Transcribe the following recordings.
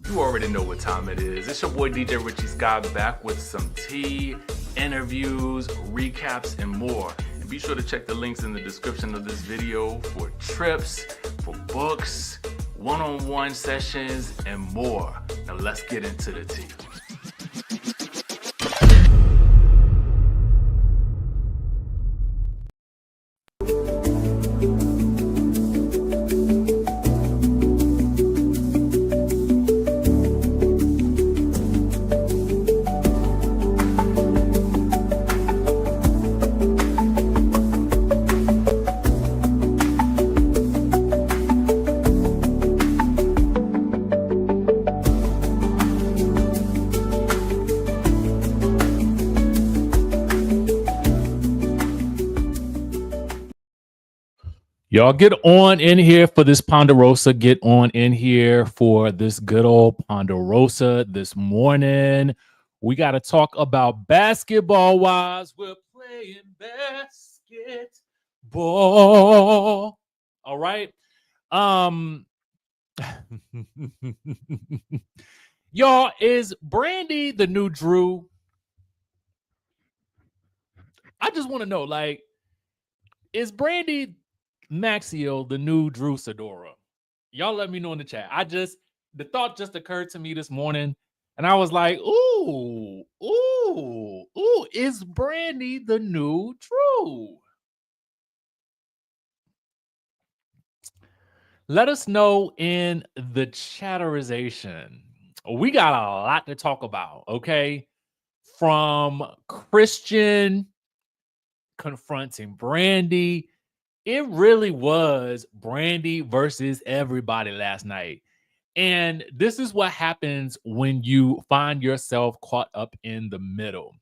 You already know what time it is. It's your boy DJ Richie Skye back with some tea, interviews, recaps, and more. And be sure to check the links in the description of this video for trips, for books, one-on-one sessions, and more. Now let's get into the tea. Y'all get on in here for this Ponderosa. Get on in here for this good old Ponderosa this morning. We got to talk about basketball wise. We're playing basketball. All right. Y'all, is Brandy the new Drew? I just want to know, like, is Brandy Maxiel the new Drew Sidora? Y'all let me know in the chat. The thought just occurred to me this morning, and I was like, ooh, is Brandy the new Drew? Let us know in the chatterization. We got a lot to talk about, okay? From Christian confronting Brandy. It really was Brandy versus everybody last night. And this is what happens when you find yourself caught up in the middle.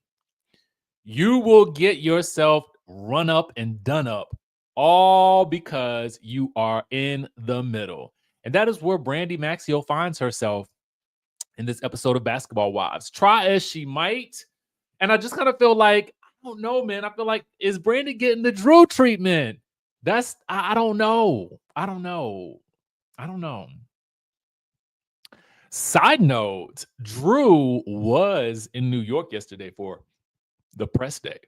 You will get yourself run up and done up, all because you are in the middle. And that is where Brandy Maxiel finds herself in this episode of Basketball Wives. Try as she might. And I just kind of feel like, I don't know, man. I feel like, is Brandy getting the Drew treatment? I don't know. Side note, Drew was in New York yesterday for the press day.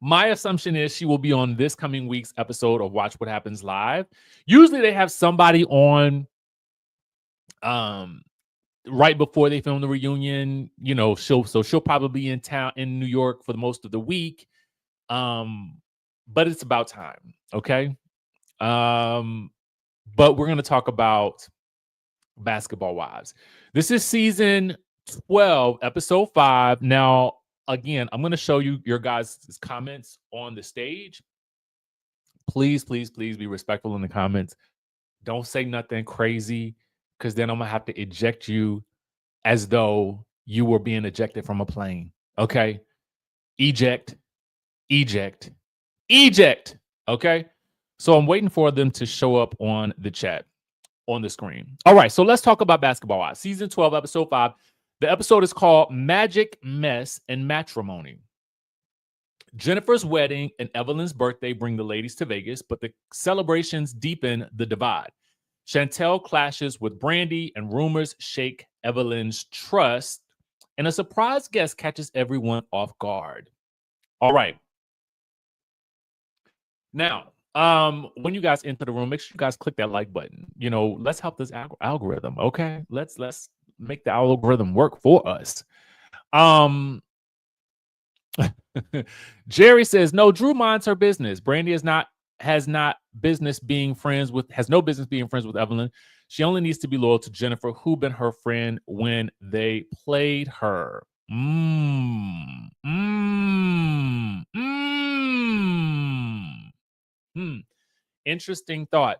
My assumption is she will be on this coming week's episode of Watch What Happens Live. Usually they have somebody on right before they film the reunion. You know, she'll probably be in town in New York for the most of the week. But it's about time, okay? But we're going to talk about Basketball Wives. This is season 12, episode 5. Now, again, I'm going to show you your guys' comments on the stage. Please be respectful in the comments. Don't say nothing crazy, because then I'm going to have to eject you as though you were being ejected from a plane, okay? Eject. Okay, so I'm waiting for them to show up on the chat, on the screen. All right, so let's talk about Basketball Wives, season 12, episode 5. The episode is called Magic, Mess, and Matrimony. Jennifer's wedding and Evelyn's birthday bring the ladies to Vegas, but the celebrations deepen the divide. Chantel clashes with Brandy, and rumors shake Evelyn's trust, and a surprise guest catches everyone off guard. All right. Now, when you guys enter the room, make sure you guys click that like button. You know, let's help this algorithm, okay? Let's make the algorithm work for us. Jerry says, no, Drew minds her business. Brandy has no business being friends with Evelyn. She only needs to be loyal to Jennifer, who been her friend when they played her. Interesting thought.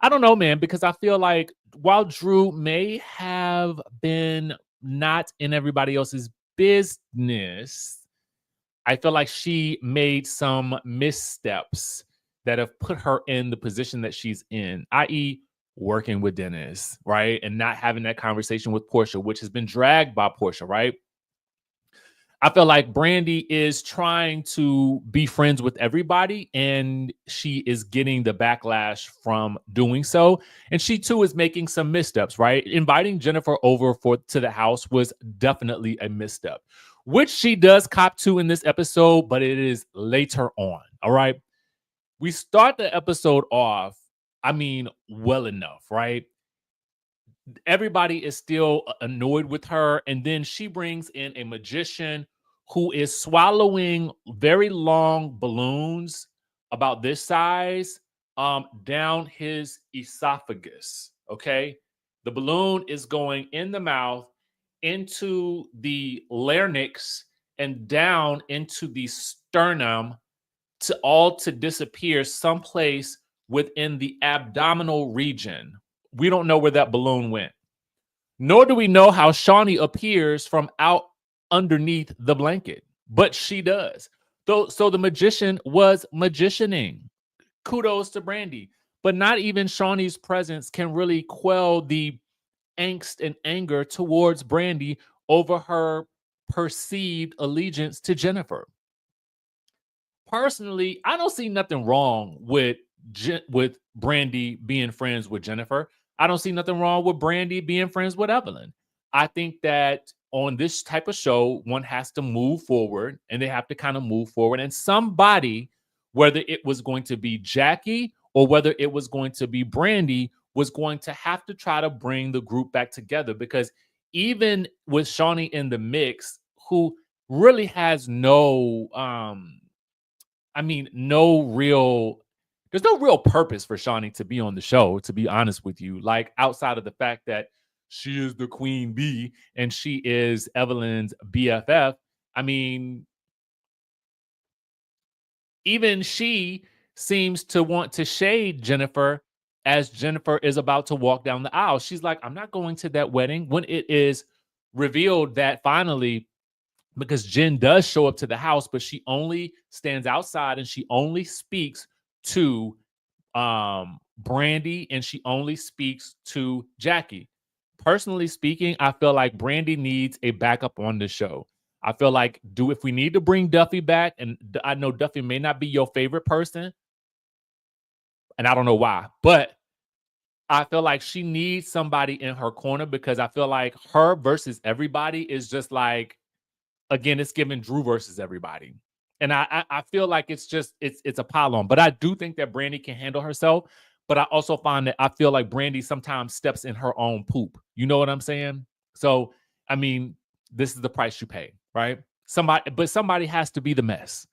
I don't know, man, because I feel like while Drew may have been not in everybody else's business, I feel like she made some missteps that have put her in the position that she's in, i.e., working with Dennis, right? And not having that conversation with Portia, which has been dragged by Portia, right? I feel like Brandi is trying to be friends with everybody, and she is getting the backlash from doing so. And she too is making some missteps, right? Inviting Jennifer over to the house was definitely a misstep, which she does cop to in this episode, but it is later on. All right. We start the episode off, I mean, well enough, right? Everybody is still annoyed with her. And then she brings in a magician who is swallowing very long balloons about this size down his esophagus. Okay. The balloon is going in the mouth, into the larynx, and down into the sternum to disappear someplace within the abdominal region. We don't know where that balloon went. Nor do we know how Shaunie appears from out underneath the blanket, but she does. So the magician was magicianing. Kudos to Brandi. But not even Shaunie's presence can really quell the angst and anger towards Brandi over her perceived allegiance to Jennifer. Personally, I don't see nothing wrong with Brandi being friends with Jennifer. I don't see nothing wrong with Brandi being friends with Evelyn. I think that on this type of show, one has to move forward, and they have to kind of move forward. And somebody, whether it was going to be Jackie or whether it was going to be Brandi, was going to have to try to bring the group back together, because even with Shaunie in the mix, who really has no there's no real purpose for Shaunie to be on the show, to be honest with you. Like, outside of the fact that she is the queen bee and she is Evelyn's BFF. I mean, even she seems to want to shade Jennifer as Jennifer is about to walk down the aisle. She's like, I'm not going to that wedding, when it is revealed that finally, because Jen does show up to the house, but she only stands outside and she only speaks to Brandi, and she only speaks to Jackie. Personally speaking, I feel like Brandi needs a backup on the show. I feel like, if we need to bring Duffy back, and I know Duffy may not be your favorite person, and I don't know why, but I feel like she needs somebody in her corner, because I feel like her versus everybody is just like, again, it's giving Drew versus everybody. And I feel like it's a pile-on. But I do think that Brandi can handle herself. But I also find that I feel like Brandi sometimes steps in her own poop. You know what I'm saying? So, I mean, this is the price you pay, right? Somebody has to be the mess.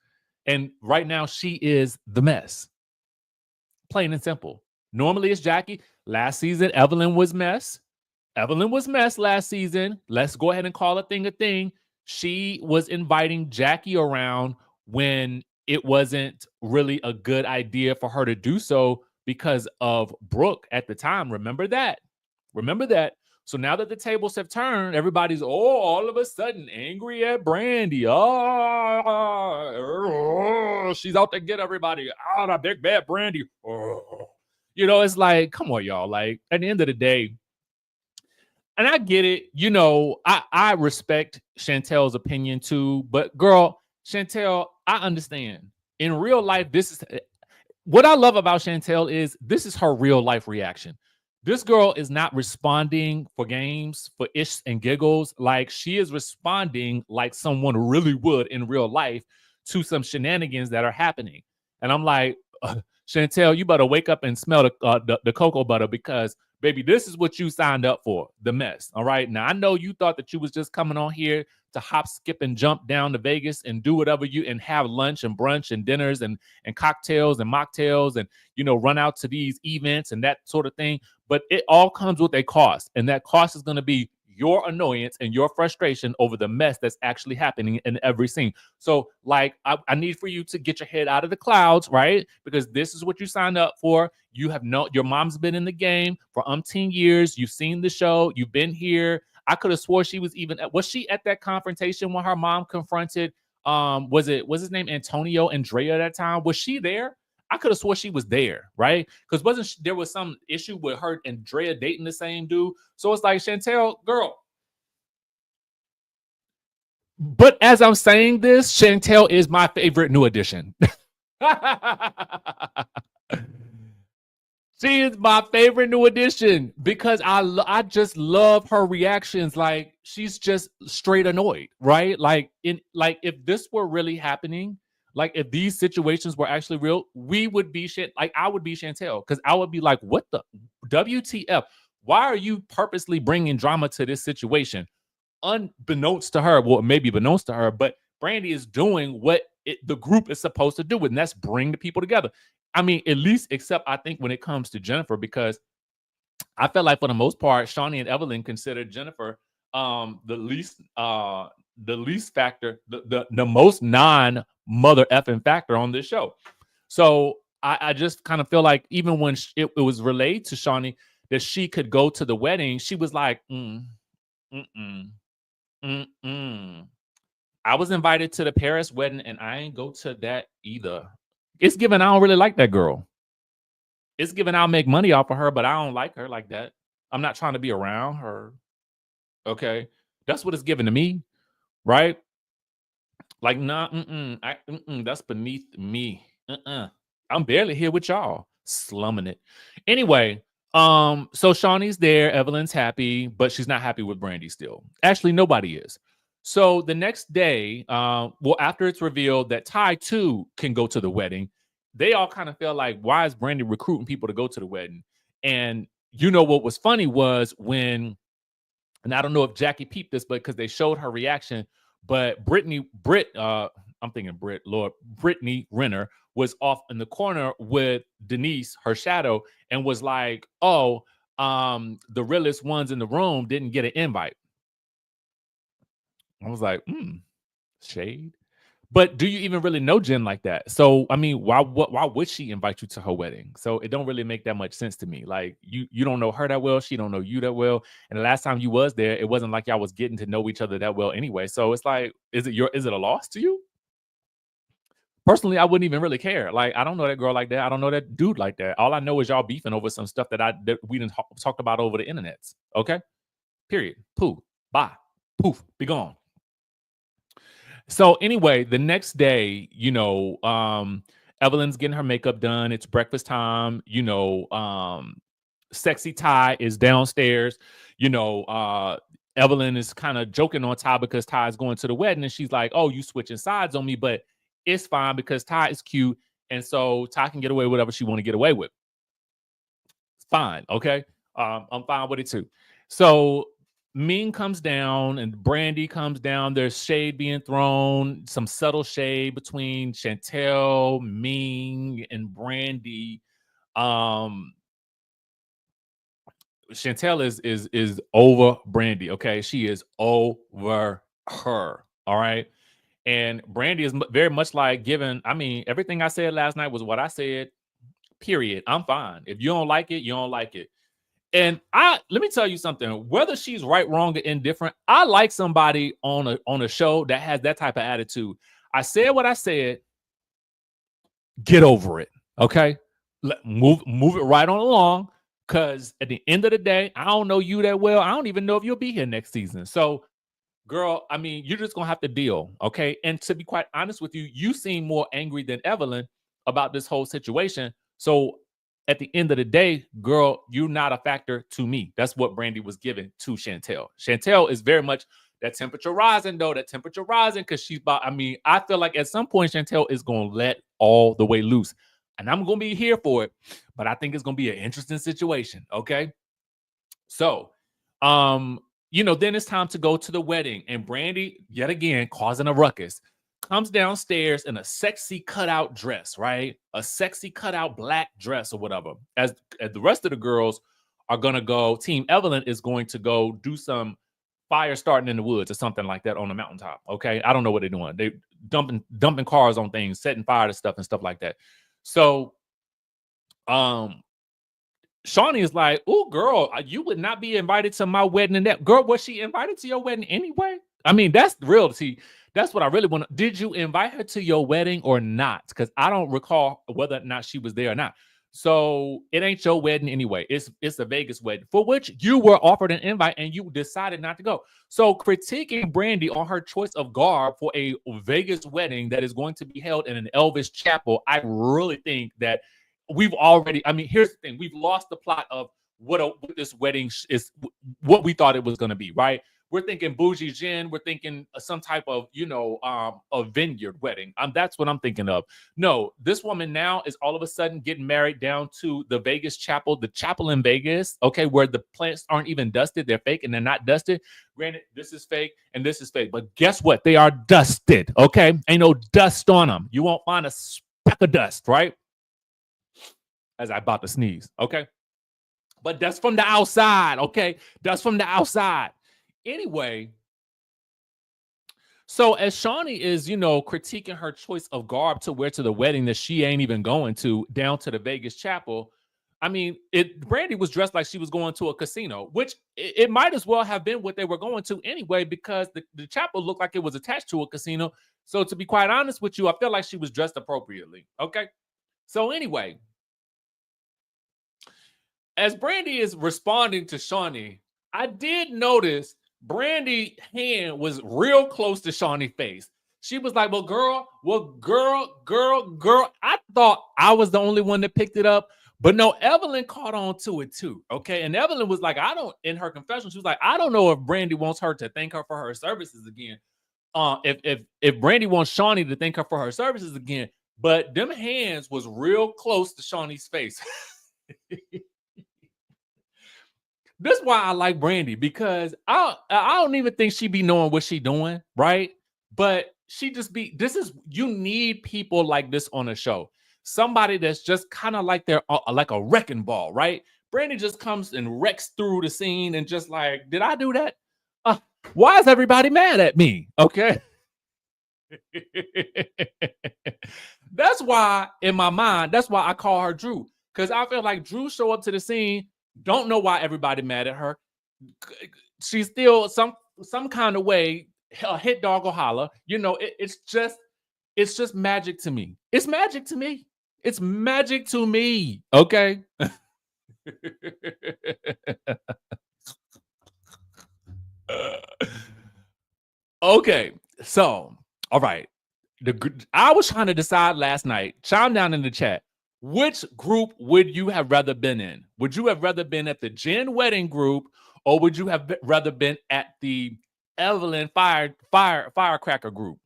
And right now, she is the mess. Plain and simple. Normally it's Jackie. Last season, Evelyn was mess. Evelyn was mess last season. Let's go ahead and call a thing a thing. She was inviting Jackie around when it wasn't really a good idea for her to do so because of Brooke at the time. Remember that. Remember that. So now that the tables have turned, everybody's all of a sudden angry at Brandi. Oh, she's out to get everybody. Oh, the big bad Brandi. Oh. You know, it's like, come on, y'all. Like, at the end of the day, and I get it, you know, I respect Chantel's opinion too, but girl, Chantel, I understand. In real life, this is what I love about Chantel is this is her real life reaction. This girl is not responding for games, for ish and giggles. Like, she is responding like someone really would in real life to some shenanigans that are happening. And I'm like, Chantel, you better wake up and smell the cocoa butter, because baby, this is what you signed up for, the mess. All right. Now, I know you thought that you was just coming on here to hop, skip, and jump down to Vegas and do whatever and have lunch and brunch and dinners and cocktails and mocktails and, you know, run out to these events and that sort of thing. But it all comes with a cost. And that cost is going to be your annoyance and your frustration over the mess that's actually happening in every scene. So, like, I need for you to get your head out of the clouds, right? Because this is what you signed up for. You have your mom's been in the game for umpteen years. You've seen the show. You've been here. I could have swore she was she at that confrontation when her mom confronted, was his name Antonio Andrea at that time? Was she there? I could have swore she was there, right? Because there was some issue with her and Drea dating the same dude. So it's like, Chantel, girl, But as I'm saying this, Chantel is my favorite new addition. She is my favorite new addition because I just love her reactions. Like she's just straight annoyed, right? Like if this were really happening, like if these situations were actually real, we would be shit. Like I would be Chantel because I would be like, what the WTF? Why are you purposely bringing drama to this situation? Unbeknownst to her, well, maybe beknownst to her, but Brandi is doing what the group is supposed to do, and that's bring the people together. I mean, at least, except I think when it comes to Jennifer, because I felt like for the most part, Shaunie and Evelyn considered Jennifer the least factor, the most non-mother effing factor on this show. So I just kind of feel like even when it was relayed to Shaunie that she could go to the wedding, she was like, mm-mm. Mm-mm. I was invited to the Paris wedding and I ain't go to that either. It's given I don't really like that girl. It's given I'll make money off of her, but I don't like her like that. I'm not trying to be around her. Okay. That's what it's given to me, right? Like, nah, that's beneath me. I'm barely here with y'all, slumming it. Anyway, so Shaunie's there, Evelyn's happy, but she's not happy with Brandi still. Actually, nobody is. So the next day, well, after it's revealed that Ty too can go to the wedding, they all kind of feel like, why is Brandi recruiting people to go to the wedding? And you know what was funny was when, and I don't know if Jackie peeped this, but because they showed her reaction, but I'm thinking Brittany Renner was off in the corner with Denise, her shadow, and was like, oh, the realest ones in the room didn't get an invite. I was like, shade. But do you even really know Jen like that? So I mean, why would she invite you to her wedding? So it don't really make that much sense to me. Like you don't know her that well, she don't know you that well. And the last time you was there, it wasn't like y'all was getting to know each other that well anyway. So it's like, is it a loss to you? Personally, I wouldn't even really care. Like, I don't know that girl like that. I don't know that dude like that. All I know is y'all beefing over some stuff that we didn't talked about over the internets. Okay. Period. Pooh. Bye. Poof. Be gone. So anyway, the next day, Evelyn's getting her makeup done. It's breakfast time. Sexy Ty is downstairs. Evelyn is kind of joking on Ty because Ty is going to the wedding, and she's like, "Oh, you switching sides on me," but it's fine because Ty is cute, and so Ty can get away with whatever she want to get away with. It's fine, okay. I'm fine with it too. So Ming comes down and Brandi comes down. There's shade being thrown, some subtle shade between Chantel, Ming, and Brandi. Chantel is over Brandi. Okay, she is over her. All right, and Brandi is very much like given. I mean, everything I said last night was what I said. Period. I'm fine. If you don't like it, you don't like it. And let me tell you something. Whether she's right, wrong, or indifferent, I like somebody on a show that has that type of attitude. I said what I said. Get over it. Okay. Move it right on along. Because at the end of the day, I don't know you that well. I don't even know if you'll be here next season. So, girl, I mean, you're just gonna have to deal. Okay. And to be quite honest with you, you seem more angry than Evelyn about this whole situation. So at the end of the day, girl, you're not a factor to me. That's what Brandi was given to Chantel. Chantel is very much that temperature rising, though. That temperature rising because she's about. I mean, I feel like at some point Chantel is gonna let all the way loose, and I'm gonna be here for it. But I think it's gonna be an interesting situation. Okay, so, then it's time to go to the wedding, and Brandi, yet again, causing a ruckus, comes downstairs in a sexy cutout dress, right? A sexy cutout black dress or whatever. As the rest of the girls are gonna go, Team Evelyn is going to go do some fire starting in the woods or something like that on the mountaintop. Okay, I don't know what they're doing. They dumping cars on things, setting fire to stuff and stuff like that. So, Shaunie is like, "Oh, girl, you would not be invited to my wedding." And that girl, was she invited to your wedding anyway? I mean, that's the real. See, that's what I really want. Did you invite her to your wedding or not? Because I don't recall whether or not she was there or not. So it ain't your wedding anyway. It's a Vegas wedding for which you were offered an invite and you decided not to go. So critiquing Brandy on her choice of garb for a Vegas wedding that is going to be held in an Elvis chapel, I really think that we've already. I mean, here's the thing: we've lost the plot of what this wedding is, what we thought it was going to be. Right? We're thinking bougie gin. We're thinking some type of a vineyard wedding. That's what I'm thinking of. No, this woman now is all of a sudden getting married down to the Vegas chapel, the chapel in Vegas, okay, where the plants aren't even dusted. They're fake and they're not dusted. Granted, this is fake and this is fake, but guess what? They are dusted, okay? Ain't no dust on them. You won't find a speck of dust, right? As I about to sneeze, okay? But that's from the outside, okay? That's from the outside. Anyway, so as Shaunie is, critiquing her choice of garb to wear to the wedding that she ain't even going to, down to the Vegas chapel, I mean, Brandy was dressed like she was going to a casino, which it might as well have been what they were going to anyway, because the chapel looked like it was attached to a casino. So to be quite honest with you, I feel like she was dressed appropriately. Okay. So anyway, as Brandy is responding to Shaunie, I did notice Brandy's hand was real close to Shaunie's face. She was like, well, girl. I thought I was the only one that picked it up. But no, Evelyn caught on to it too. Okay. And Evelyn was like, in her confession, she was like, I don't know if Brandy wants her to thank her for her services again. If Brandy wants Shaunie to thank her for her services again, but them hands was real close to Shaunie's face. That's why I like Brandy, because I don't even think she be knowing what she doing, right? But she just be, you need people like this on a show. Somebody that's just kind of like like a wrecking ball, right? Brandy just comes and wrecks through the scene and just like, did I do that? Why is everybody mad at me? Okay. That's why in my mind, that's why I call her Drew. Because I feel like Drew show up to the scene, don't know why everybody mad at her. She's still some kind of way a hit dog or holler. It's just magic to me. It's magic to me. It's magic to me. Okay. Okay. So, all right. I was trying to decide last night. Chime down in the chat. Which group would you have rather been in? Would you have rather been at the Jen wedding group, or would you have rather been at the Evelyn firecracker group?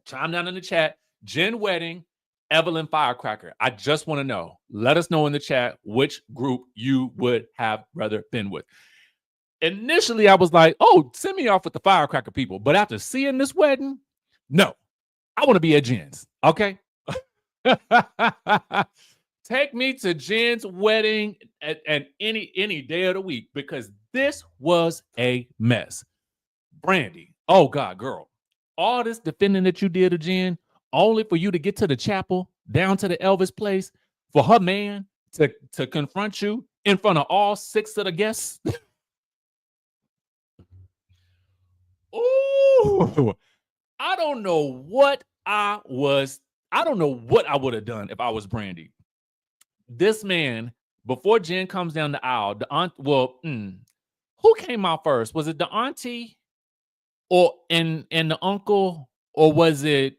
Chime down in the chat. Jen wedding, Evelyn firecracker. I just want to know. Let us know in the chat which group you would have rather been with. Initially, I was like, oh, send me off with the firecracker people. But after seeing this wedding, no, I want to be at Jen's. Okay. Take me to Jen's wedding at any day of the week, because this was a mess. Brandy, oh God, girl, all this defending that you did to Jen, only for you to get to the chapel, down to the Elvis place, for her man to confront you in front of all 6 of the guests. Ooh, I don't know what I would have done if I was Brandy. This man, before Jen comes down the aisle, who came out first? Was it the auntie or and the uncle, or was it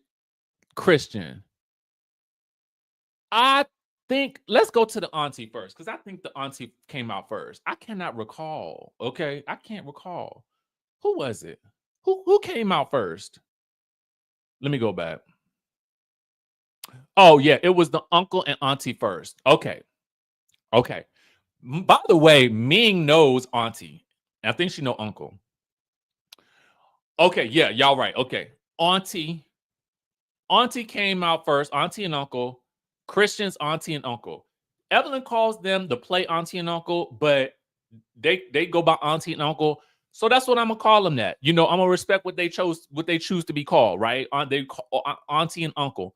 Christian? I think let's go to the auntie first, because I think the auntie came out first. I cannot recall. Okay, I can't recall. Who was it? Who came out first? Let me go back. Oh yeah, it was the uncle and auntie first. Okay. By the way, Ming knows auntie. I think she know uncle. Okay, yeah, y'all right. Okay. Auntie came out first. Auntie and uncle. Christian's auntie and uncle. Evelyn calls them the play auntie and uncle, but they go by auntie and uncle. So that's what I'm gonna call them. That I'm gonna respect what they choose to be called, right? They call auntie and uncle.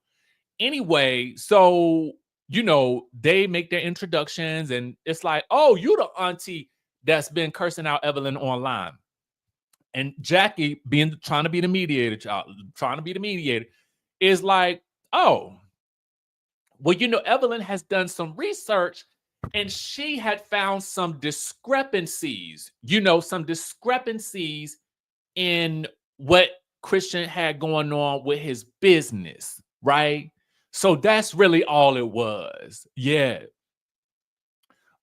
Anyway, so they make their introductions, and it's like, oh, you the auntie that's been cursing out Evelyn online. And Jackie, trying to be the mediator, is like, oh, Well, Evelyn has done some research and she had found some discrepancies, in what Christian had going on with his business, right? So that's really all it was. Yeah.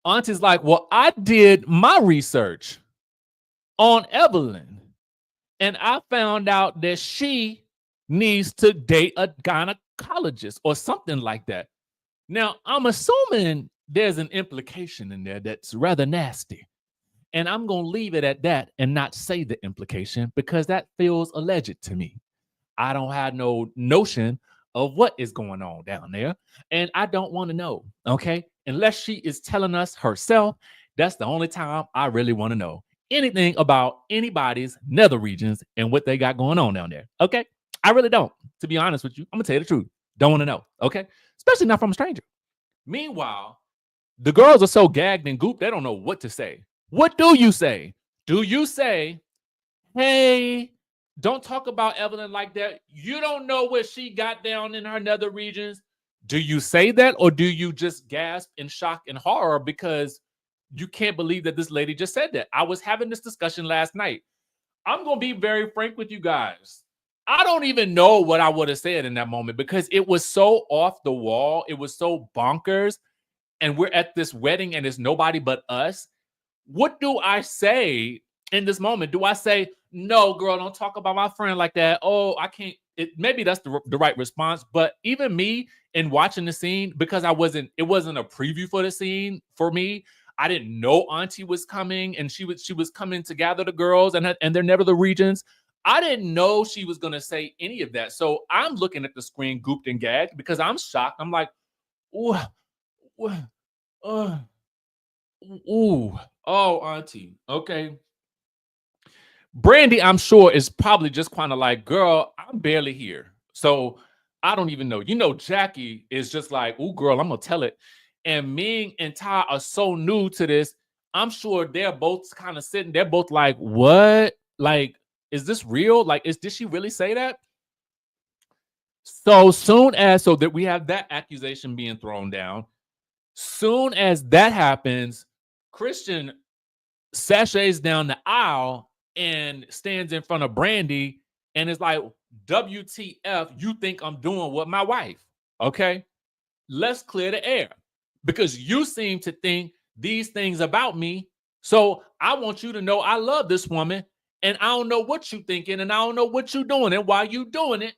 Auntie's like, well, I did my research on Evelyn and I found out that she needs to date a gynecologist or something like that. Now, I'm assuming there's an implication in there that's rather nasty. And I'm going to leave it at that and not say the implication because that feels alleged to me. I don't have no notion of what is going on down there. And I don't want to know. Okay. Unless she is telling us herself, that's the only time I really want to know anything about anybody's nether regions and what they got going on down there. Okay. I really don't. To be honest with you, I'm going to tell you the truth. Don't want to know. Okay. Especially not from a stranger. Meanwhile, the girls are so gagged and gooped, they don't know what to say. What do you say? Do you say, hey, don't talk about Evelyn like that? You don't know what she got down in her nether regions. Do you say that or do you just gasp in shock and horror because you can't believe that this lady just said that? I was having this discussion last night. I'm going to be very frank with you guys. I don't even know what I would have said in that moment because it was so off the wall. It was so bonkers. And we're at this wedding and it's nobody but us. What do I say in this moment? Do I say, no, girl, don't talk about my friend like that? Oh, I can't. Maybe that's the right response. But even me in watching the scene, because it wasn't a preview for the scene for me. I didn't know Auntie was coming and she was coming to gather the girls and they're never the regions. I didn't know she was going to say any of that. So I'm looking at the screen gooped and gagged because I'm shocked. I'm like, ooh, ooh, oh, Auntie. Okay. Brandy, I'm sure, is probably just kind of like, girl, I'm barely here. So I don't even know. Jackie is just like, ooh, girl, I'm going to tell it. And Ming and Ty are so new to this. I'm sure they're both kind of sitting. They're both like, what? Like, is this real? Like, did she really say that? So that we have that accusation being thrown down, soon as that happens, Christian sachets down the aisle and stands in front of Brandy and is like, WTF, you think I'm doing what my wife? Okay, let's clear the air because you seem to think these things about me. So I want you to know I love this woman and I don't know what you thinking and I don't know what you doing and why you doing it.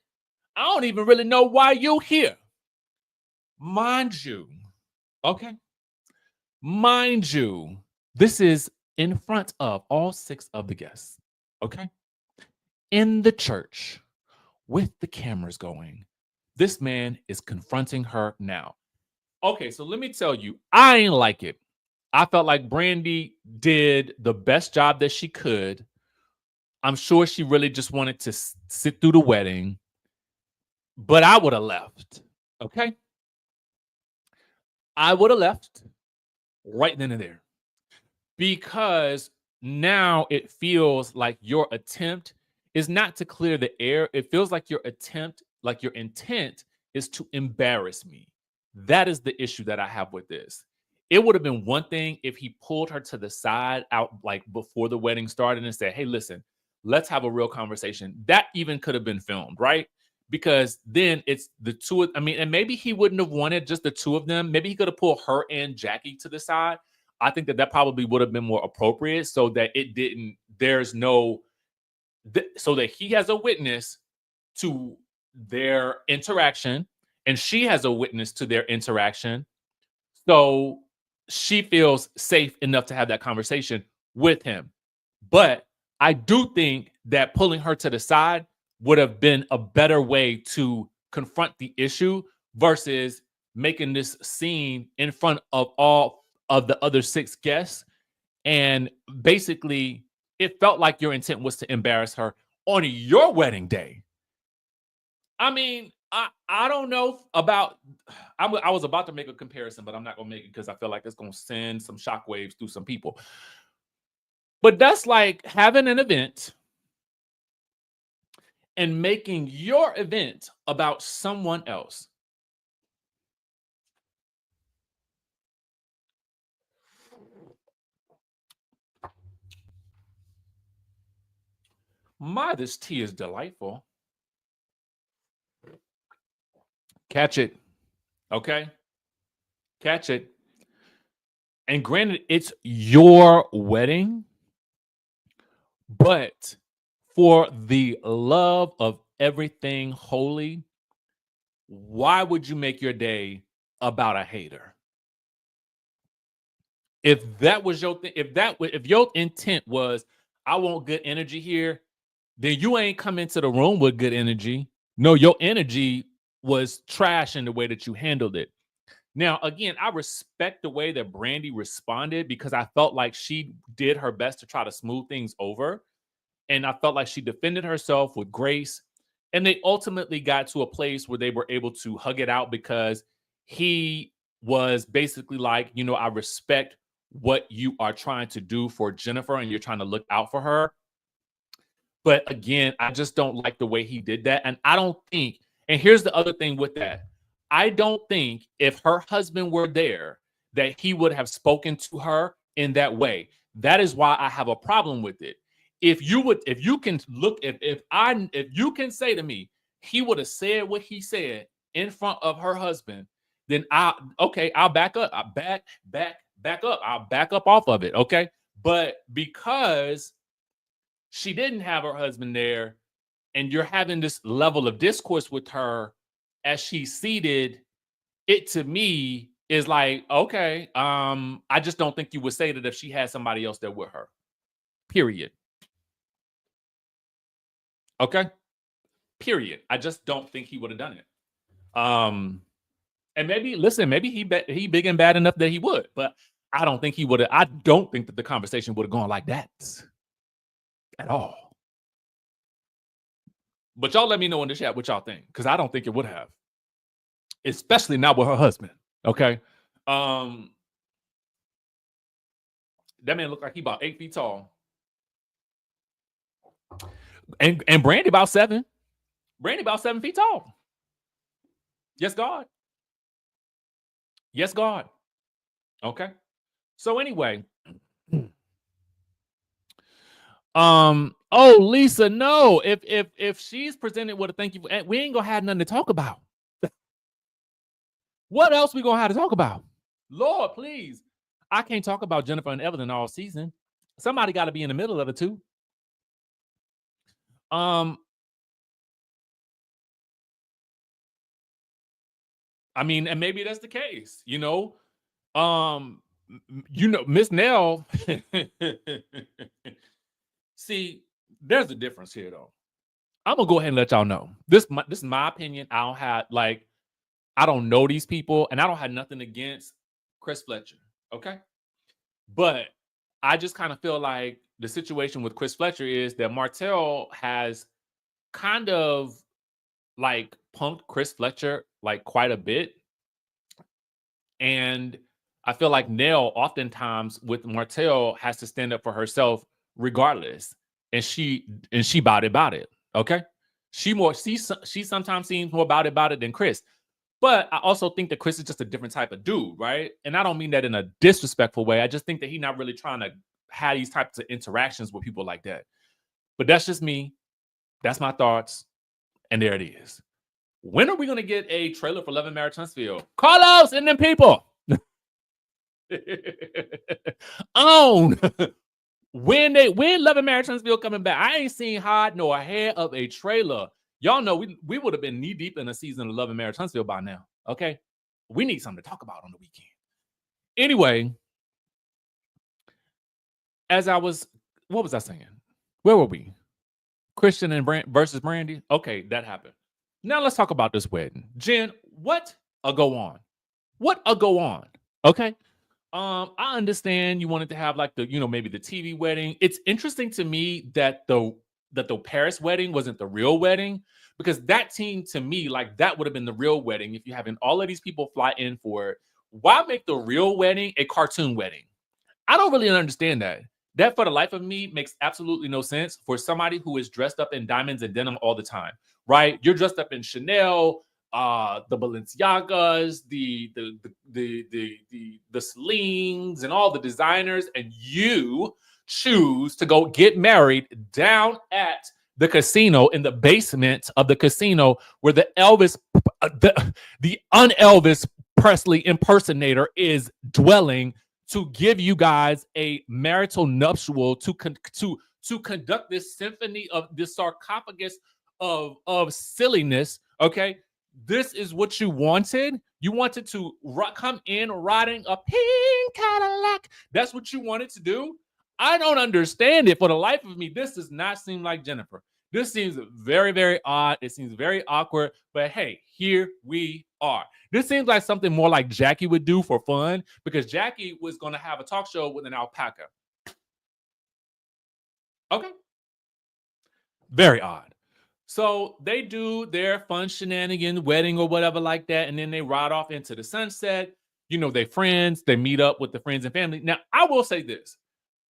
I don't even really know why you here. Mind you, okay? Mind you, this is in front of all 6 of the guests, okay? In the church with the cameras going. This man is confronting her now. Okay, so let me tell you, I ain't like it. I felt like Brandy did the best job that she could. I'm sure she really just wanted to sit through the wedding, but I would have left, okay? I would have left right then and there. Because now it feels like your attempt is not to clear the air. It feels like your intent is to embarrass me. That is the issue that I have with this. It would have been one thing if he pulled her to the side out like before the wedding started and said, hey, listen, let's have a real conversation. That even could have been filmed, right? Because then it's the two. And maybe he wouldn't have wanted just the two of them. Maybe he could have pulled her and Jackie to the side. I think that probably would have been more appropriate so that so that he has a witness to their interaction and she has a witness to their interaction. So she feels safe enough to have that conversation with him. But I do think that pulling her to the side would have been a better way to confront the issue versus making this scene in front of all of the other 6 guests. And basically, it felt like your intent was to embarrass her on your wedding day. I don't know about. I was about to make a comparison, but I'm not going to make it because I feel like it's going to send some shockwaves through some people. But that's like having an event and making your event about someone else. My, this tea is delightful. Catch it. Okay. Catch it. And granted, it's your wedding, but for the love of everything holy, why would you make your day about a hater? If that was your thing, if your intent was, I want good energy here, then you ain't come into the room with good energy. No, your energy was trash in the way that you handled it. Now, again, I respect the way that Brandi responded because I felt like she did her best to try to smooth things over. And I felt like she defended herself with grace. And they ultimately got to a place where they were able to hug it out because he was basically like, I respect what you are trying to do for Jennifer and you're trying to look out for her. But again, I just don't like the way he did that. And I don't think, and here's the other thing with that. I don't think if her husband were there that he would have spoken to her in that way. That is why I have a problem with it. If you can say to me, he would have said what he said in front of her husband, then I'll back up. I'll back up. I'll back up off of it. Okay. But because she didn't have her husband there, and you're having this level of discourse with her as she's seated, it to me is like, okay, I just don't think you would say that if she had somebody else there with her. Period. Okay? Period. I just don't think he would have done it. And maybe he big and bad enough that he would, but I don't think he would have. I don't think that the conversation would have gone like that at all. But y'all let me know in the chat what y'all think, because I don't think it would have. Especially not with her husband. Okay. That man looked like he about 8 feet tall. And Brandi about 7. Brandi about 7 feet tall. Yes, God. Yes, God. Okay. So anyway. Oh, Lisa, no. If she's presented with a thank you, we ain't gonna have nothing to talk about. What else we gonna have to talk about? Lord, please. I can't talk about Jennifer and Evelyn all season. Somebody got to be in the middle of it too. I mean, and maybe that's the case, Miss Nell. See, there's a difference here, though. I'm gonna go ahead and let y'all know. This is my opinion. I don't know these people, and I don't have nothing against Chris Fletcher. Okay, but I just kind of feel like the situation with Chris Fletcher is that Martell has kind of like punked Chris Fletcher like quite a bit. And I feel like Nell oftentimes with Martell has to stand up for herself regardless. And she about it. Okay. She sometimes seems more about it than Chris. But I also think that Chris is just a different type of dude, right? And I don't mean that in a disrespectful way. I just think that he's not really trying to have these types of interactions with people like that. But that's just me. That's my thoughts. And there it is. When are we going to get a trailer for Love and Marriage Huntsville? Carlos and them people. Own. When Love and Marriage Huntsville coming back? I ain't seen hide nor hair of a trailer. Y'all know we would have been knee deep in a season of Love and Marriage Huntsville by now. Okay. We need something to talk about on the weekend. Anyway, what was I saying? Where were we? Christian and versus Brandi. Okay, that happened. Now let's talk about this wedding. Jen, what a go on? What a go on? Okay. I understand you wanted to have like the, maybe the TV wedding. It's interesting to me that the Paris wedding wasn't the real wedding, because that seemed to me like that would have been the real wedding if you're having all of these people fly in for it. Why make the real wedding a cartoon wedding? I don't really understand that. That, for the life of me, makes absolutely no sense for somebody who is dressed up in diamonds and denim all the time, right? You're dressed up in Chanel, the Balenciagas, the slings, and all the designers, and you choose to go get married down at the casino, in the basement of the casino, where the the un-Elvis Presley impersonator is dwelling, to give you guys a marital nuptial, to conduct this symphony of this sarcophagus of silliness. Okay, this is what you wanted. You wanted to come in riding a pink Cadillac. That's what you wanted to do. I don't understand it for the life of me. This does not seem like Jennifer. This seems very, very odd. It seems very awkward. But hey, here we are. This seems like something more like Jackie would do for fun, because Jackie was going to have a talk show with an alpaca. Okay. Very odd. So they do their fun shenanigan wedding or whatever like that, and then they ride off into the sunset. You know, they're friends. They meet up with the friends and family. Now, I will say this.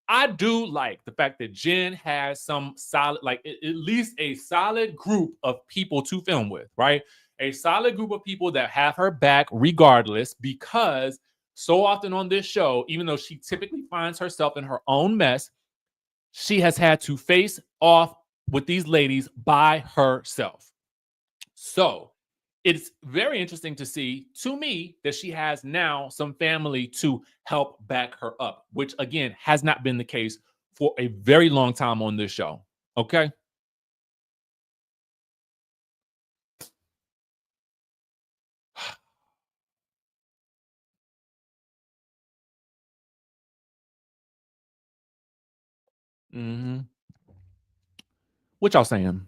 I do like the fact that Jen has some solid, like at least a solid group of people to film with, right? A solid group of people that have her back regardless, because so often on this show, even though she typically finds herself in her own mess, she has had to face off with these ladies by herself. So it's very interesting to see, to me, that she has now some family to help back her up, which again has not been the case for a very long time on this show. Okay. Mm-hmm. What y'all saying?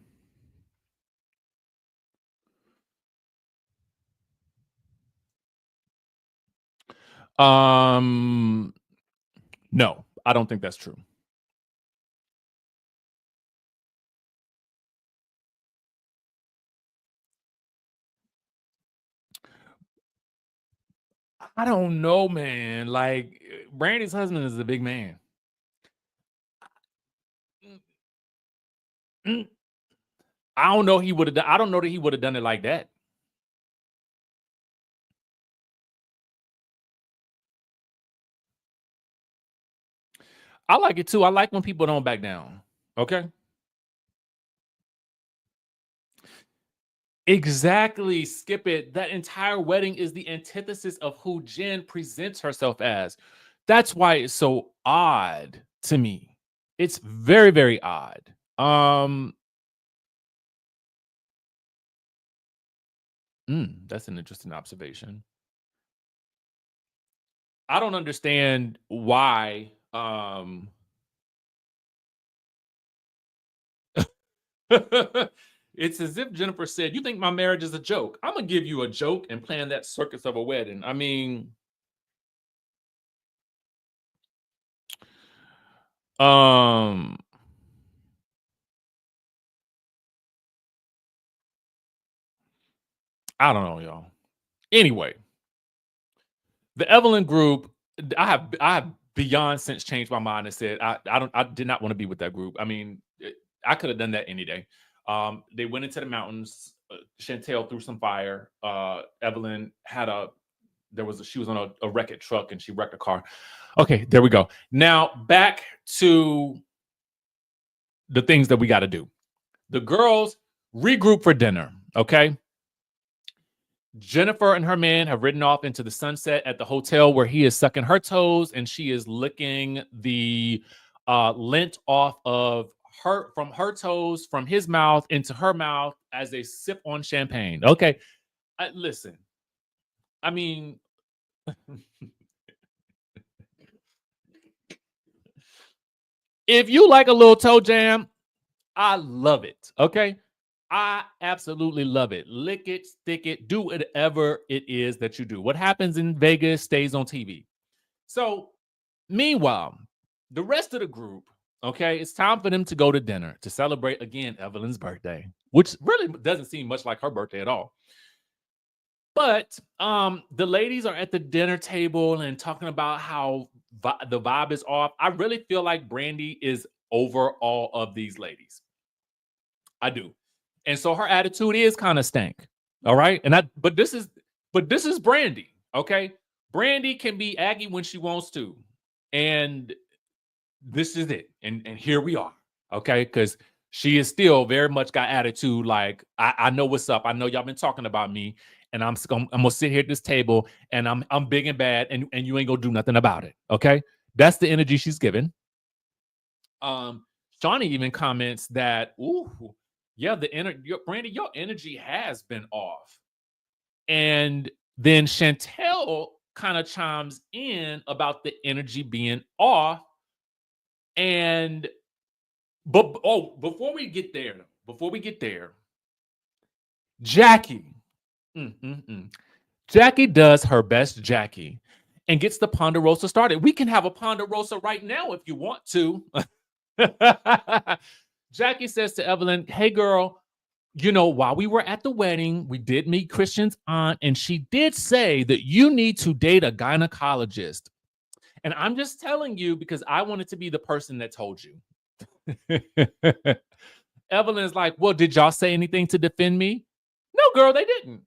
No, I don't think that's true. I don't know, man. Like, Brandi's husband is a big man. Mm. I don't know. He would have. I don't know that he would have done it like that. I like it too. I like when people don't back down. Okay. Exactly. Skip it. That entire wedding is the antithesis of who Jen presents herself as. That's why it's so odd to me. It's very, very odd. That's an interesting observation. I don't understand why. It's as if Jennifer said, "You think my marriage is a joke? I'm gonna give you a joke and plan that circus of a wedding." I mean, um, I don't know, y'all. Anyway, the Evelyn group, I have beyond since changed my mind and said I did not want to be with that group. I mean, I could have done that any day. They went into the mountains. Chantel threw some fire. Evelyn had she was on a wrecked truck and she wrecked a car. Okay, there we go. Now back to the things that we got to do. The girls regroup for dinner. Okay. Jennifer and her man have ridden off into the sunset at the hotel, where he is sucking her toes and she is licking the lint off of from her toes, from his mouth into her mouth as they sip on champagne. Okay. Listen, I mean, if you like a little toe jam, I love it. Okay. I absolutely love it. Lick it, stick it, do whatever it is that you do. What happens in Vegas stays on TV. So, meanwhile, the rest of the group, okay, it's time for them to go to dinner to celebrate again Evelyn's birthday, which really doesn't seem much like her birthday at all. But the ladies are at the dinner table and talking about how the vibe is off. I really feel like Brandi is over all of these ladies. I do. And so her attitude is kind of stank. All right. But this is Brandi. Okay. Brandi can be Aggie when she wants to. And this is it. And here we are. Okay. Because She is still very much got attitude. Like, I know what's up. I know y'all been talking about me, and I'm gonna sit here at this table, and I'm big and bad, and you ain't gonna do nothing about it. Okay, that's the energy she's giving. Shaunie even comments that, ooh, yeah, Brandy, your energy has been off. And then Chantel kind of chimes in about the energy being off. And before we get there, Jackie. Jackie does her best, Jackie, and gets the Ponderosa started. We can have a Ponderosa right now if you want to. Jackie says to Evelyn, hey, girl, while we were at the wedding, we did meet Christian's aunt, and she did say that you need to date a gynecologist. And I'm just telling you because I wanted to be the person that told you. Evelyn's like, well, did y'all say anything to defend me? No, girl, they didn't.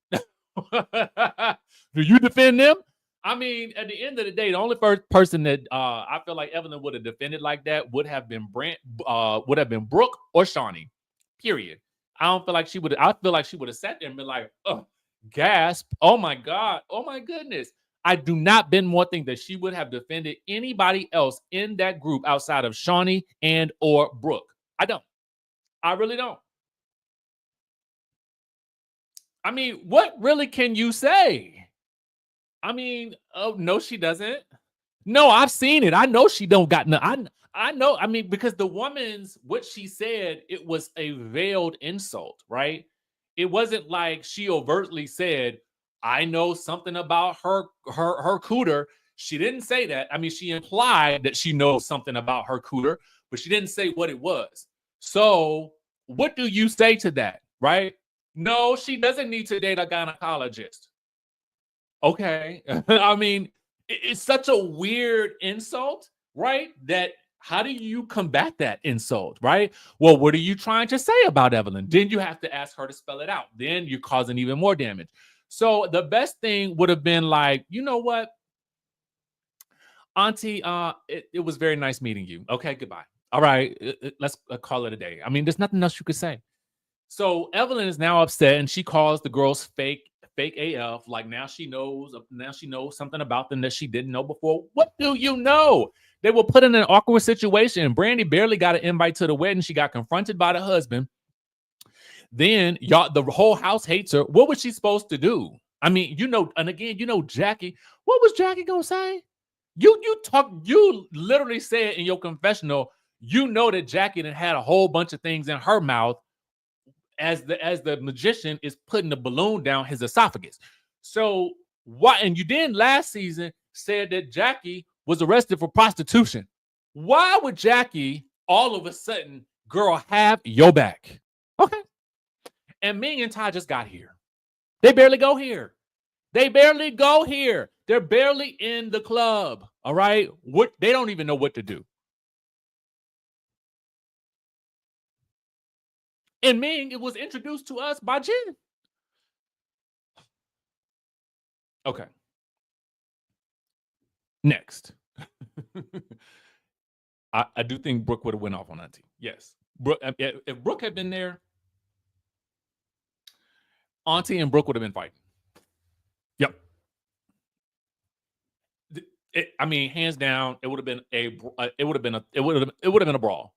Do you defend them? I mean, at the end of the day, the only first person that I feel like Evelyn would have defended like that would have been Brooke or Shaunie. Period. I don't feel like she would. I feel like she would have sat there and been like, "Oh, gasp! Oh my god! Oh my goodness!" I do not been one thing that she would have defended anybody else in that group outside of Shaunie and or Brooke. I don't. I really don't. I mean, what really can you say? I mean, oh no, she doesn't. No, I've seen it. I know she don't got no. I know. I mean, because the woman's what she said, it was a veiled insult, right? It wasn't like she overtly said, "I know something about her cooter." She didn't say that. I mean, she implied that she knows something about her cooter, but she didn't say what it was. So, what do you say to that, right? No, she doesn't need to date a gynecologist. Okay. I mean, it's such a weird insult, right? That how do you combat that insult, right? Well, what are you trying to say about Evelyn? Then you have to ask her to spell it out. Then you're causing even more damage. So the best thing would have been like, you know what, Auntie, it was very nice meeting you. Okay, goodbye. All right, let's call it a day. I mean, there's nothing else you could say. So Evelyn is now upset, and she calls the girls fake AF. Like now she knows something about them that she didn't know before. What do you know? They were put in an awkward situation. Brandy barely got an invite to the wedding. She got confronted by the husband. Then the whole house hates her. What was she supposed to do? I mean, and again, Jackie. What was Jackie gonna say? You literally said in your confessional, that Jackie had a whole bunch of things in her mouth as the magician is putting the balloon down his esophagus. So why? And you then last season said that Jackie was arrested for prostitution. Why would Jackie all of a sudden, girl, have your back? Okay. And Ming and Ty just got here. They barely go here. They're barely in the club. All right. They don't even know what to do. And Ming, it was introduced to us by Jen. Okay. Next. I do think Brooke would have went off on Auntie. Yes. If Brooke had been there, Auntie and Brooke would have been fighting. Yep. I mean, hands down, it would have been a brawl.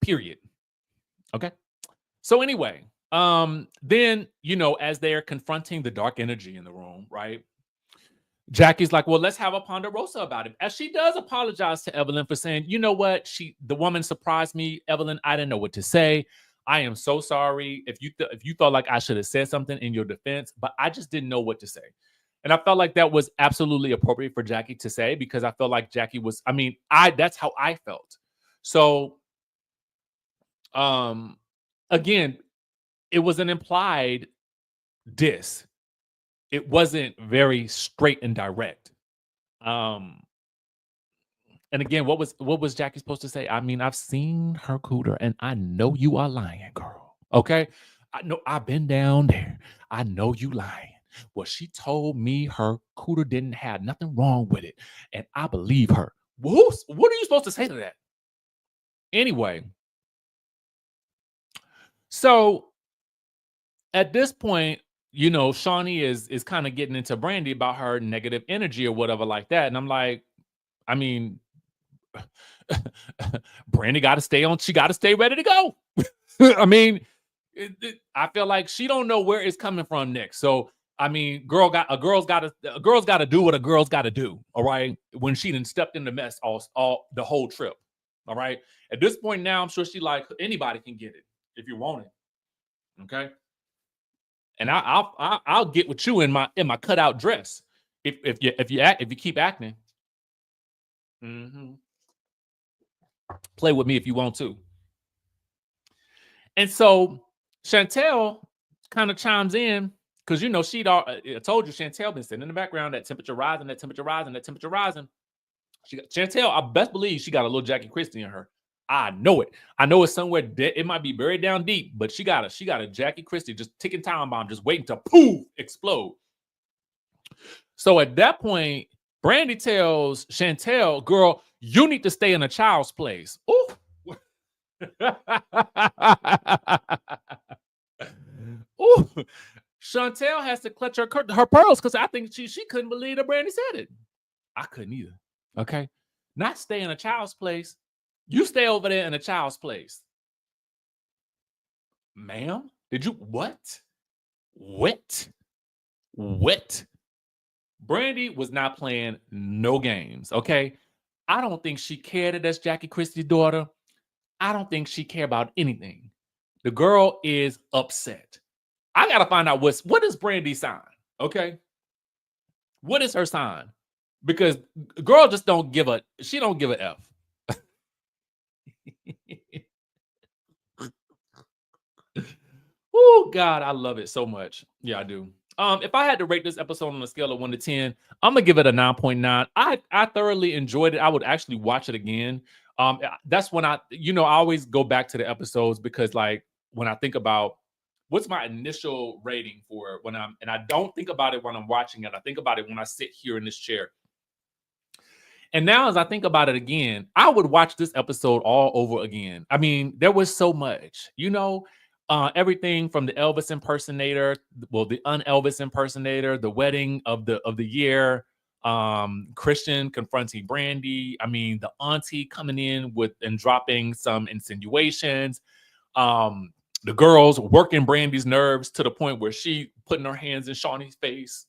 Period. Okay. So anyway, then as they're confronting the dark energy in the room, right? Jackie's like, well, let's have a Ponderosa about it. As she does apologize to Evelyn for saying, you know what, the woman surprised me, Evelyn. I didn't know what to say. I am so sorry if you thought like I should have said something in your defense, but I just didn't know what to say. And I felt like that was absolutely appropriate for Jackie to say because I felt like Jackie was. I mean, that's how I felt. So, again, it was an implied diss. It wasn't very straight and direct. And again, what was Jackie supposed to say? I mean, I've seen her cooter, and I know you are lying, girl. Okay, I know I've been down there. I know you lying. Well, she told me her cooter didn't have nothing wrong with it, and I believe her. What are you supposed to say to that? Anyway, So at this point, you know, Shaunie is kind of getting into Brandy about her negative energy or whatever like that. And I'm like, I mean, Brandy got to stay on. She got to stay ready to go. I mean, I feel like she don't know where it's coming from next. So I mean, a girl's got to do what a girl's got to do. All right, when she done stepped in the mess all the whole trip. All right. At this point now, I'm sure she like anybody can get it if you want it. Okay. And I'll get with you in my cutout dress if you keep acting. Mm-hmm. Play with me if you want to. And so Chantel kind of chimes in because you know I told you Chantel been sitting in the background, that temperature rising, that temperature rising, that temperature rising. Chantel, I best believe she got a little Jackie Christie in her. I know it. I know it's somewhere it might be buried down deep, but she got a Jackie Christie just ticking time bomb, just waiting to poof explode. So at that point, Brandy tells Chantel, "Girl, you need to stay in a child's place." Ooh. Ooh. Chantel has to clutch her pearls because I think she couldn't believe that Brandy said it. I couldn't either. Okay. Not stay in a child's place. You stay over there in a child's place. Ma'am, did you what? What? Brandy was not playing no games. Okay. I don't think she cared that that's Jackie Christie's daughter. I don't think she cared about anything. The girl is upset. I gotta find out what is Brandy's sign. Okay. What is her sign? Because girl just don't give a F. Oh God, I love it so much. Yeah, I do. If I had to rate this episode on a scale of 1 to 10, I'm gonna give it a 9.9. I thoroughly enjoyed it. I would actually watch it again. That's when I always go back to the episodes because like when I think about what's my initial rating for it and I don't think about it when I'm watching it. I think about it when I sit here in this chair. And now, as I think about it again, I would watch this episode all over again. I mean, there was so much, everything from the Elvis impersonator, the un-Elvis impersonator, the wedding of the year, Christian confronting Brandy. I mean, the auntie coming in with and dropping some insinuations. The girls working Brandy's nerves to the point where she putting her hands in Shaunie's face.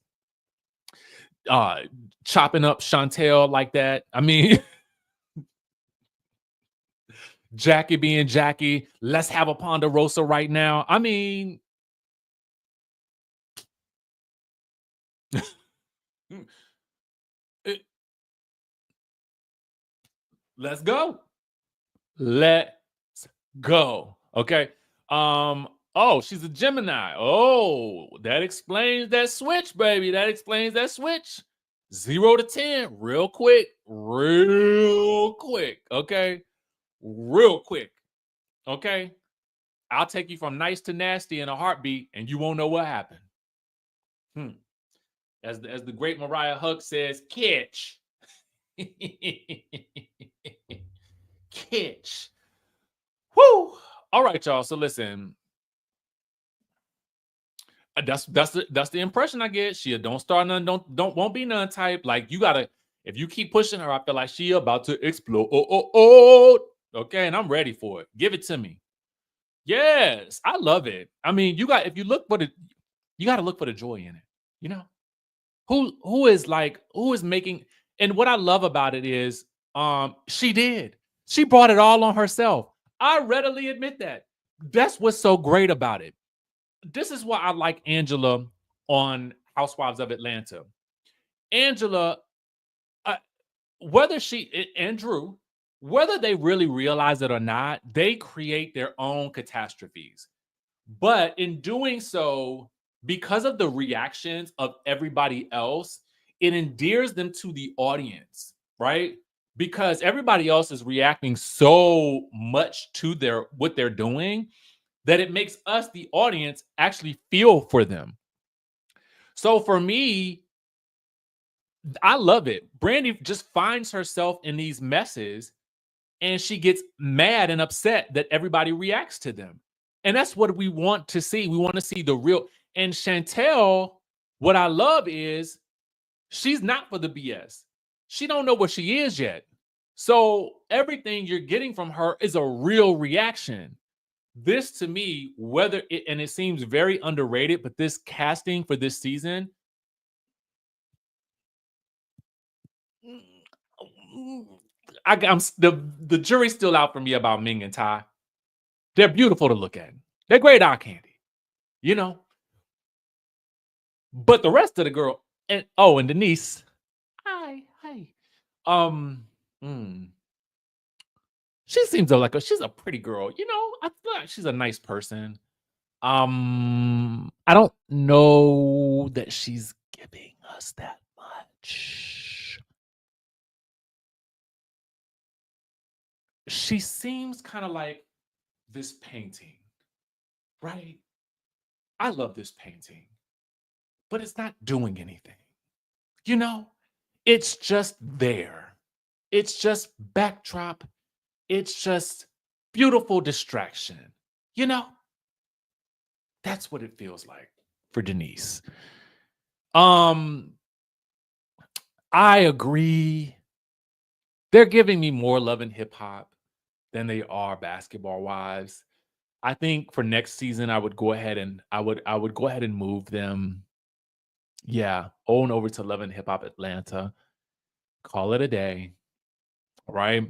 Chopping up Chantel like that. I mean, Jackie being Jackie, let's have a Ponderosa right now. I mean, let's go. Let's go. Okay. Oh, she's a Gemini. Oh, that explains that switch, baby. That explains that switch. 0 to 10, real quick. Okay. Real quick. Okay. I'll take you from nice to nasty in a heartbeat, and you won't know what happened. As the great Mariah Huck says, catch. Catch. Whoo! All right, y'all. So listen. That's the impression I get. She don't start none, won't be none type. Like you gotta, if you keep pushing her, I feel like she about to explode. Okay, and I'm ready for it. Give it to me. Yes, I love it. I mean, you got you gotta look for the joy in it. You know, who is making, and what I love about it is she brought it all on herself. I readily admit that. That's what's so great about it. This is why I like Angela on Housewives of Atlanta. Angela, Drew, whether they really realize it or not, they create their own catastrophes. But in doing so, because of the reactions of everybody else, it endears them to the audience, right? Because everybody else is reacting so much to what they're doing that it makes us, the audience, actually feel for them. So for me, I love it. Brandy just finds herself in these messes and she gets mad and upset that everybody reacts to them. And that's what we want to see. We want to see the real. And Chantel, what I love is she's not for the BS. She don't know what she is yet. So everything you're getting from her is a real reaction. This to me, whether it, and it seems very underrated, but this casting for this season, I'm the jury's still out for me about Ming and Ty. They're beautiful to look at. They're great eye candy, you know. But the rest of the girl, and Denise, hi. Um, mm, she seems like she's a pretty girl, you know. I feel like she's a nice person. I don't know that she's giving us that much. She seems kind of like this painting, right? I love this painting, but it's not doing anything. You know, it's just there. It's just backdrop. It's just beautiful distraction. You know, that's what it feels like for Denise. I agree. They're giving me more love and hip hop than they are basketball wives. I think for next season, I would go ahead and move them. Yeah, own over to Love and Hip Hop Atlanta. Call it a day, right?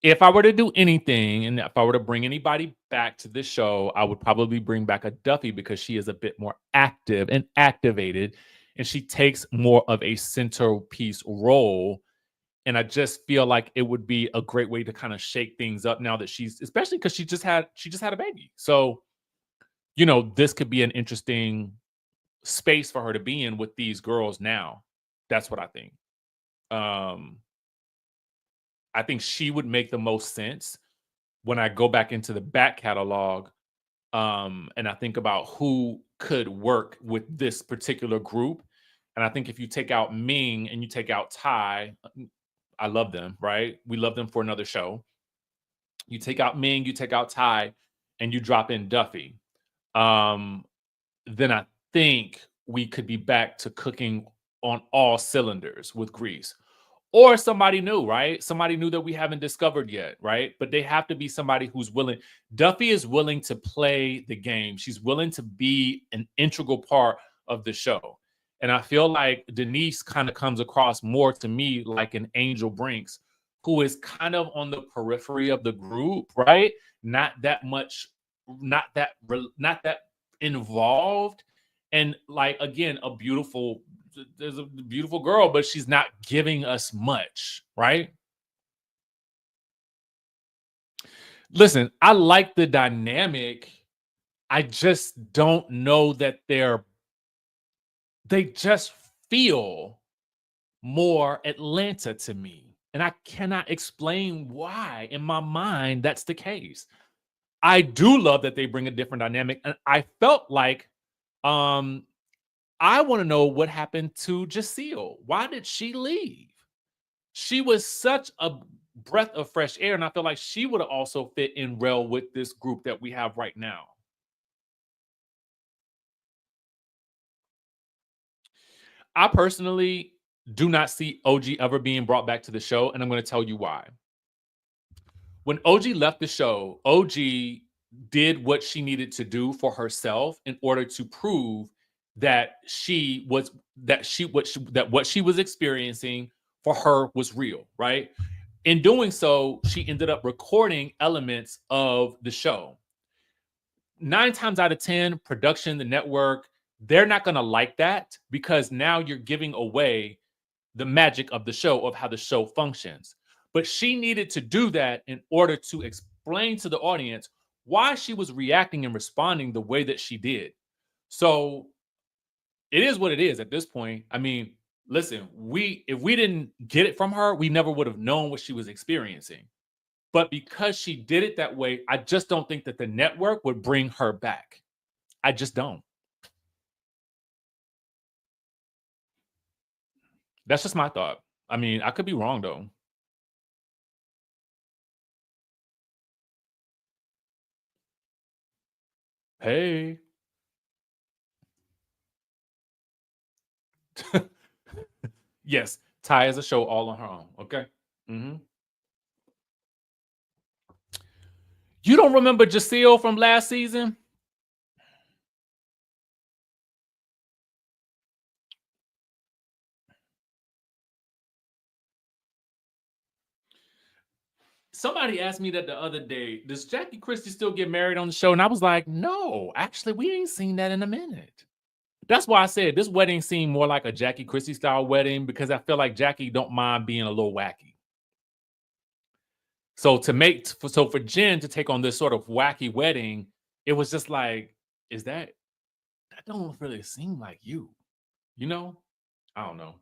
If I were to do anything, and if I were to bring anybody back to the show, I would probably bring back a Duffy because she is a bit more active and activated, and she takes more of a centerpiece role. And I just feel like it would be a great way to kind of shake things up now that she's, especially because she just had a baby. So, this could be an interesting space for her to be in with these girls now. That's what I think. Um, I think she would make the most sense when I go back into the back catalog, and I think about who could work with this particular group. And I think if you take out Ming and you take out Ty, I love them, right? We love them for another show. You take out Ming, you take out Ty, and you drop in Duffy. Um, then I think we could be back to cooking on all cylinders with Grease. Or somebody new, right? Somebody new that we haven't discovered yet, right? But they have to be somebody who's willing. Duffy is willing to play the game. She's willing to be an integral part of the show. And I feel like Denise kind of comes across more to me like an Angel Brinks, who is kind of on the periphery of the group, right? Not that much, not that involved. And like again, there's a beautiful girl, but she's not giving us much, right? Listen, I like the dynamic. I just don't know that they just feel more Atlanta to me. And I cannot explain why in my mind that's the case. I do love that they bring a different dynamic. And I felt like um I want to know what happened to Jaceel. Why did she leave? She was such a breath of fresh air, and I feel like she would have also fit in well with this group that we have right now. I personally do not see OG ever being brought back to the show, and I'm going to tell you why. When OG left the show, OG did what she needed to do for herself in order to prove that what she was experiencing for her was real, right? In doing so, she ended up recording elements of the show. 9 times out of 10, production, the network, they're not going to like that because now you're giving away the magic of the show, of how the show functions. But she needed to do that in order to explain to the audience why she was reacting and responding the way that she did. So it is what it is at this point. I mean, listen, if we didn't get it from her, we never would have known what she was experiencing. But because she did it that way, I just don't think that the network would bring her back. I just don't. That's just my thought. I mean, I could be wrong though. Hey. Yes, Ty is a show all on her own. Okay. Mm-hmm. You don't remember Jacille from last season? Somebody asked me that the other day. Does Jackie Christie still get married on the show? And I was like, no, actually, we ain't seen that in a minute. That's why I said this wedding seemed more like a Jackie Christie style wedding because I feel like Jackie don't mind being a little wacky. So for Jen to take on this sort of wacky wedding, it was just like, is that don't really seem like you, you know? I don't know.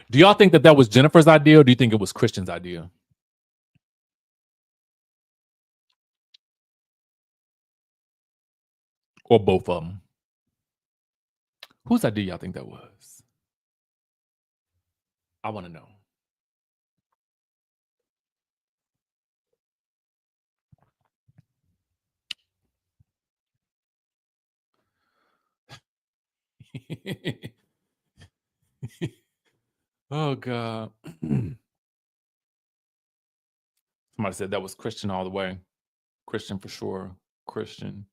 Do y'all think that was Jennifer's idea, or do you think it was Christian's idea? Or both of them? Whose idea y'all think that was? I want to know. Oh God. Somebody said that was Christian all the way. Christian for sure. Christian.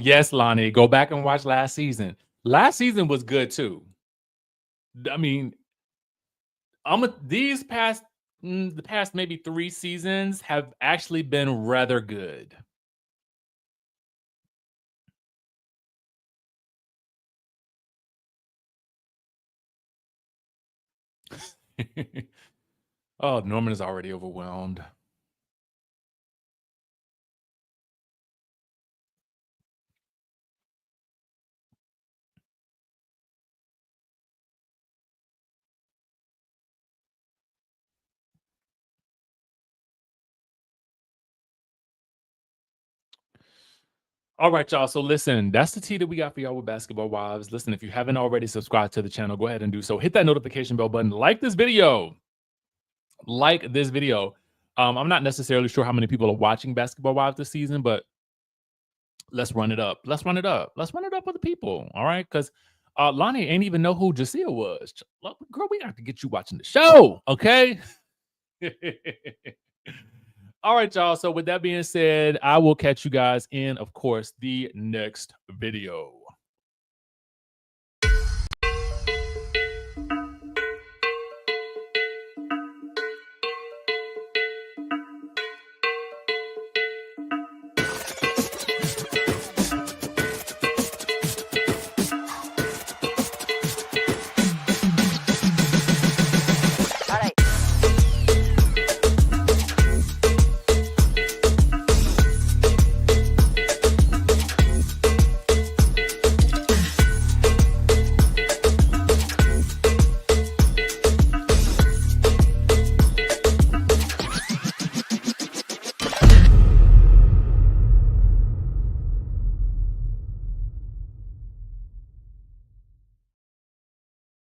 Yes, Lonnie. Go back and watch last season. Last season was good too. I mean, the past maybe 3 seasons have actually been rather good. Oh, Norman is already overwhelmed. All right, y'all. So listen, that's the tea that we got for y'all with Basketball Wives. Listen, if you haven't already subscribed to the channel, go ahead and do so. Hit that notification bell button. Like this video. Like this video. I'm not necessarily sure how many people are watching Basketball Wives this season, but let's run it up. Let's run it up. Let's run it up with the people. All right. Because Lonnie ain't even know who Jacille was. Girl, we got to get you watching the show. Okay. All right, y'all. So with that being said, I will catch you guys in, of course, the next video.